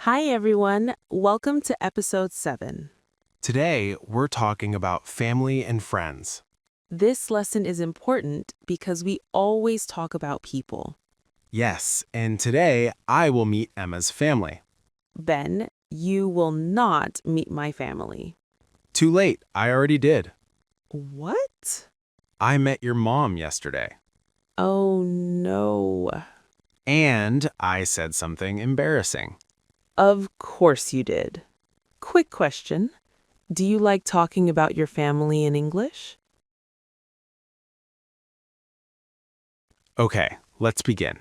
Hi, everyone. Welcome to episode 7. Today, we're talking about family and friends. This lesson is important because we always talk about people. Yes, and today I will meet Emma's family. Ben, you will not meet my family. Too late, I already did. What? I met your mom yesterday. Oh, no. And I said something embarrassing. Of course you did. Quick question. Do you like talking about your family in English? Okay, let's begin.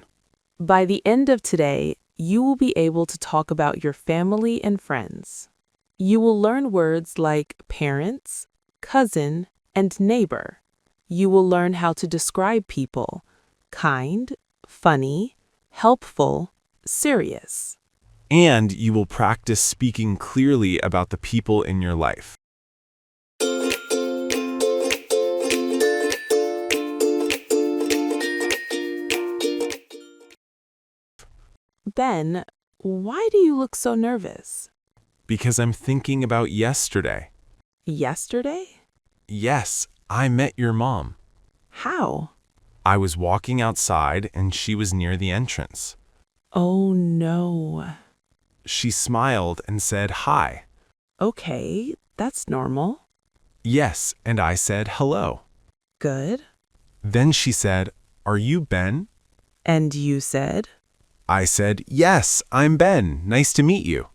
By the end of today, you will be able to talk about your family and friends. You will learn words like parents, cousin, and neighbor. You will learn how to describe people: kind, funny, helpful, serious. And you will practice speaking clearly about the people in your life. Ben, why do you look so nervous? Because I'm thinking about yesterday. Yesterday? Yes, I met your mom. How? I was walking outside and she was near the entrance. Oh, no. She smiled and said hi. Okay, that's normal. Yes, and I said hello. Good. Then she said, "Are you Ben?" And you said? I said, "Yes, I'm Ben. Nice to meet you."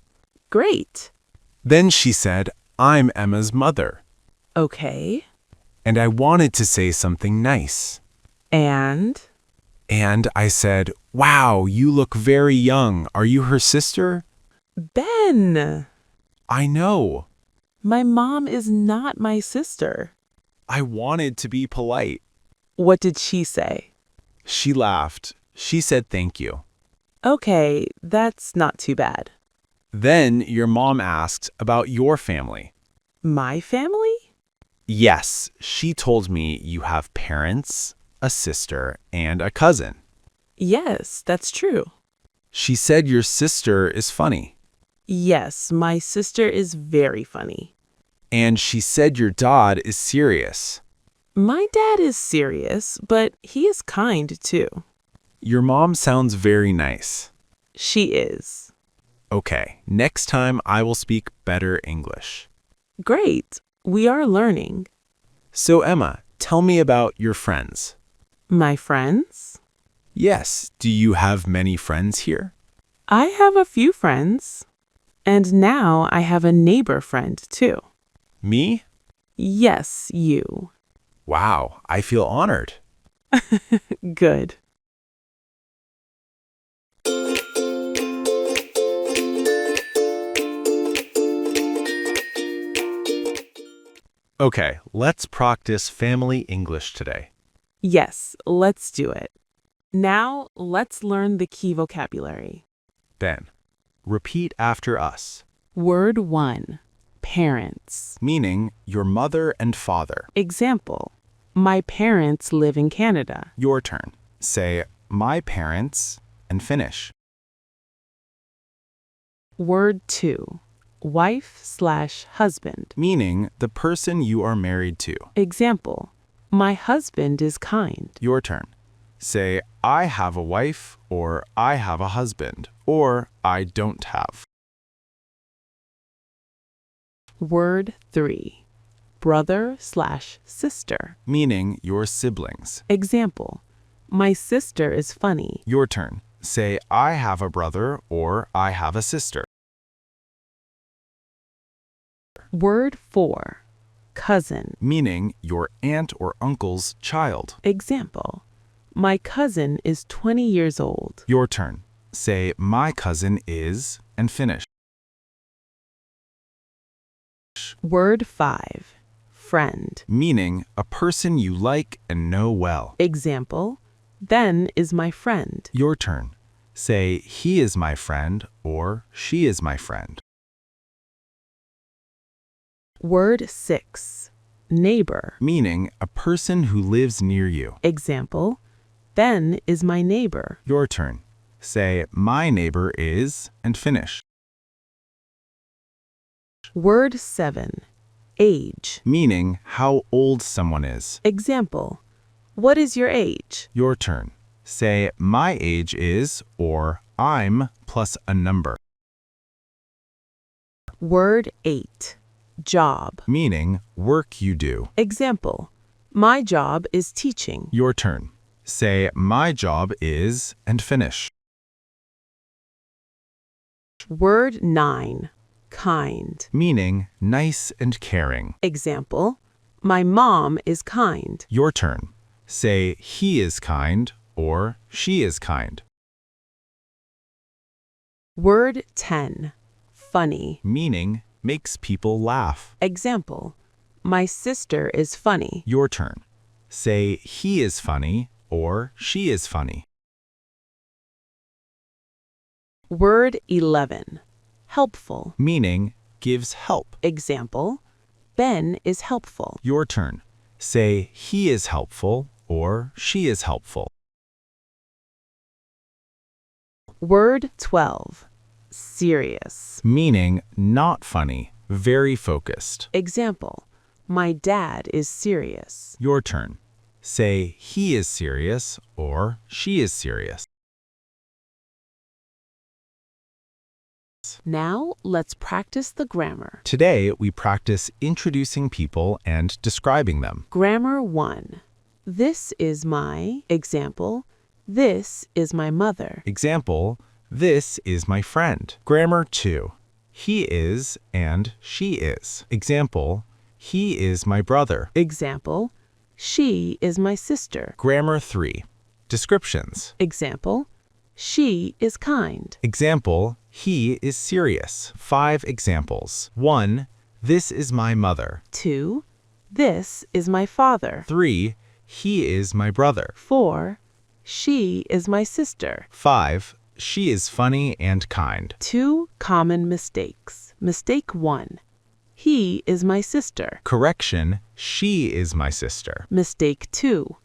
Great. Then she said, "I'm Emma's mother." Okay. And I wanted to say something nice. And? And I said, "Wow, you look very young. Are you her sister?" Ben! I know. My mom is not my sister. I wanted to be polite. What did she say? She laughed. She said thank you. Okay, that's not too bad. Then your mom asked about your family. My family? Yes, she told me you have parents, a sister, and a cousin. Yes, that's true. She said your sister is funny. Yes, my sister is very funny. And she said your dad is serious. My dad is serious, but he is kind too. Your mom sounds very nice. She is. Okay, next time I will speak better English. Great. We are learning. So Emma, tell me about your friends. My friends? Yes, do you have many friends here? I have a few friends. And now I have a neighbor friend too. Me? Yes, you. Wow, I feel honored. Good. Okay, let's practice family English today. Yes, let's do it. Now, let's learn the key vocabulary. Ben, repeat after us, Word 1. Parents. meaning your mother and father. Example. My parents live in Canada. Your turn. Say, my parents, and finish. Word 2. Wife/husband. Meaning the person you are married to. Example. My husband is kind. Your turn. Say, I have a wife, or I have a husband, or I don't have. Word 3. Brother/sister. Meaning your siblings. Example. My sister is funny. Your turn. Say, I have a brother, or I have a sister. Word 4. Cousin. Meaning your aunt or uncle's child. Example. My cousin is 20 years old. Your turn. Say, my cousin is, and finish. Word 5. Friend. Meaning a person you like and know well. Example. Ben is my friend. Your turn. Say, he is my friend, or she is my friend. Word 6. Neighbor. Meaning a person who lives near you. Example. Ben is my neighbor. Your turn. Say, my neighbor is, and finish. Word 7. Age. meaning how old someone is. Example. What is your age? Your turn. Say, my age is, or I'm plus a number, Word 8. Job. meaning work you do. Example. My job is teaching. Your turn. Say, my job is, and finish. Word 9. Kind. Meaning nice and caring. Example. My mom is kind. Your turn. Say, he is kind, or she is kind. Word 10. Funny. Meaning makes people laugh. Example. My sister is funny. Your turn. Say, he is funny, or she is funny. Word 11. Helpful. Meaning gives help. Example. Ben is helpful. Your turn. Say, he is helpful, or she is helpful. Word 12. Serious. Meaning not funny, very focused. Example. My dad is serious. Your turn. Say, he is serious, or she is serious. Now, let's practice the grammar. Today, we practice introducing people and describing them. Grammar 1. This is my. Example. This is my mother. Example, this is my friend. Grammar 2. He is and she is. Example, he is my brother. Example. She is my sister. Grammar 3. Descriptions. Example. She is kind. Example, he is serious. 5 examples. 1. This is my mother. 2. This is my father. 3. He is my brother. 4. She is my sister. 5. She is funny and kind. 2 common mistakes. Mistake 1. He is my sister. Correction, she is my sister. Mistake 2.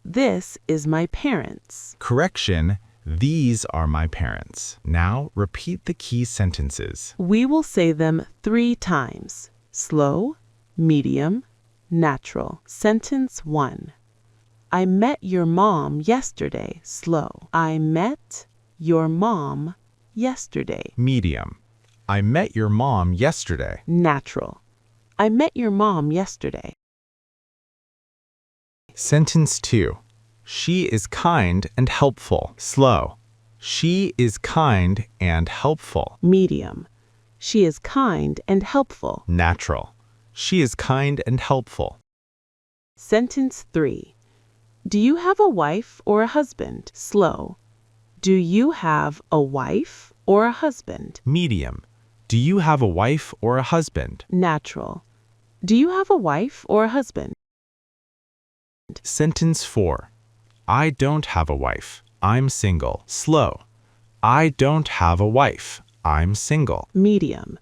This is my parents. Correction, these are my parents. Now repeat the key sentences. We will say them 3 times. Slow, medium, natural. Sentence 1. I met your mom yesterday. Slow. I met your mom yesterday. Medium. I met your mom yesterday. Natural. I met your mom yesterday. Sentence 2. She is kind and helpful. Slow. She is kind and helpful. Medium. She is kind and helpful. Natural. She is kind and helpful. Sentence 3. Do you have a wife or a husband? Slow. Do you have a wife or a husband? Medium. Do you have a wife or a husband? Natural. Do you have a wife or a husband? Sentence 4. I don't have a wife. I'm single. Slow. I don't have a wife. I'm single. Medium.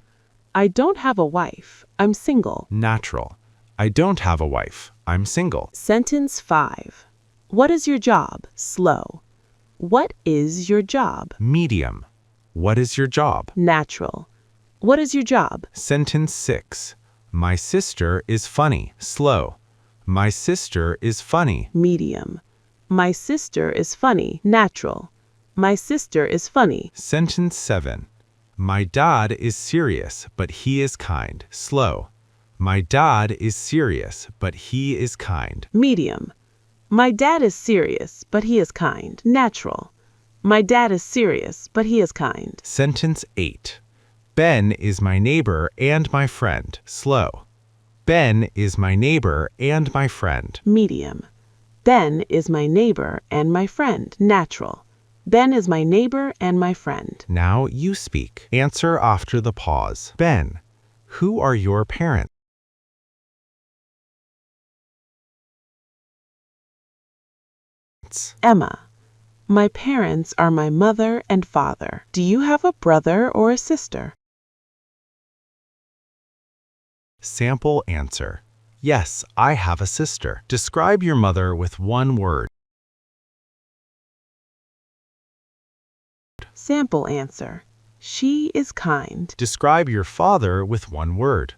I don't have a wife. I'm single. Natural. I don't have a wife. I'm single. Sentence 5. What is your job? Slow. What is your job? Medium. What is your job? Natural. What is your job? Sentence 6. My sister is funny. Slow. My sister is funny. Medium. My sister is funny. Natural. My sister is funny. Sentence 7. My dad is serious, but he is kind. Slow. My dad is serious, but he is kind. Medium. My dad is serious, but he is kind. Natural. My dad is serious, but he is kind. Sentence 8. Ben is my neighbor and my friend. Slow. Ben is my neighbor and my friend. Medium. Ben is my neighbor and my friend. Natural. Ben is my neighbor and my friend. Now you speak. Answer after the pause. Ben, who are your parents? Emma. My parents are my mother and father. Do you have a brother or a sister? Sample answer. Yes, I have a sister. Describe your mother with one word. Sample answer. She is kind. Describe your father with one word.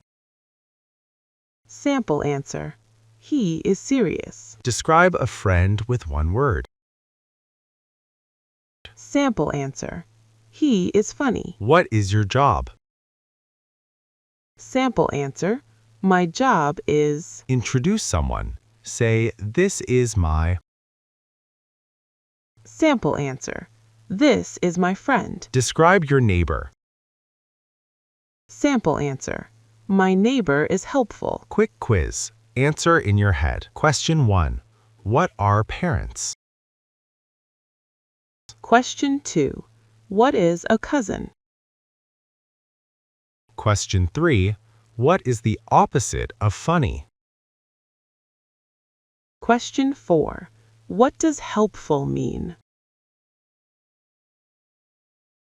Sample answer. He is serious. Describe a friend with one word. Sample answer. He is funny. What is your job? Sample answer. My job is. Introduce someone. Say, this is my. Sample answer. This is my friend. Describe your neighbor. Sample answer. My neighbor is helpful. Quick quiz. Answer in your head. Question 1. What are parents? Question 2. What is a cousin? Question 3. What is the opposite of funny? Question 4. What does helpful mean?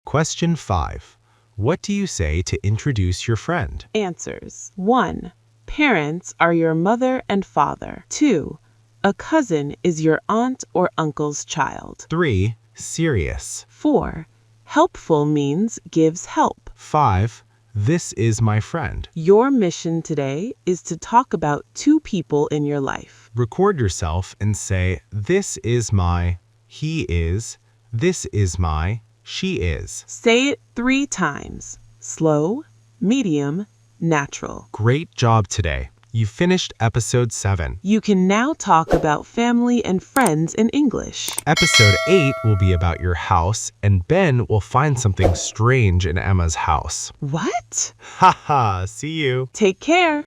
Question 5. What do you say to introduce your friend? Answers. 1. Parents are your mother and father. 2. A cousin is your aunt or uncle's child. 3. Serious. 4. Helpful means gives help. 5. This is my friend. Your mission today is to talk about 2 people in your life. Record yourself and say, this is my, he is, this is my, she is. Say it 3 times. Slow, medium, natural. Great job today. You finished episode 7. You can now talk about family and friends in English. Episode 8 will be about your house, and Ben will find something strange in Emma's house. What? Haha, see you. Take care.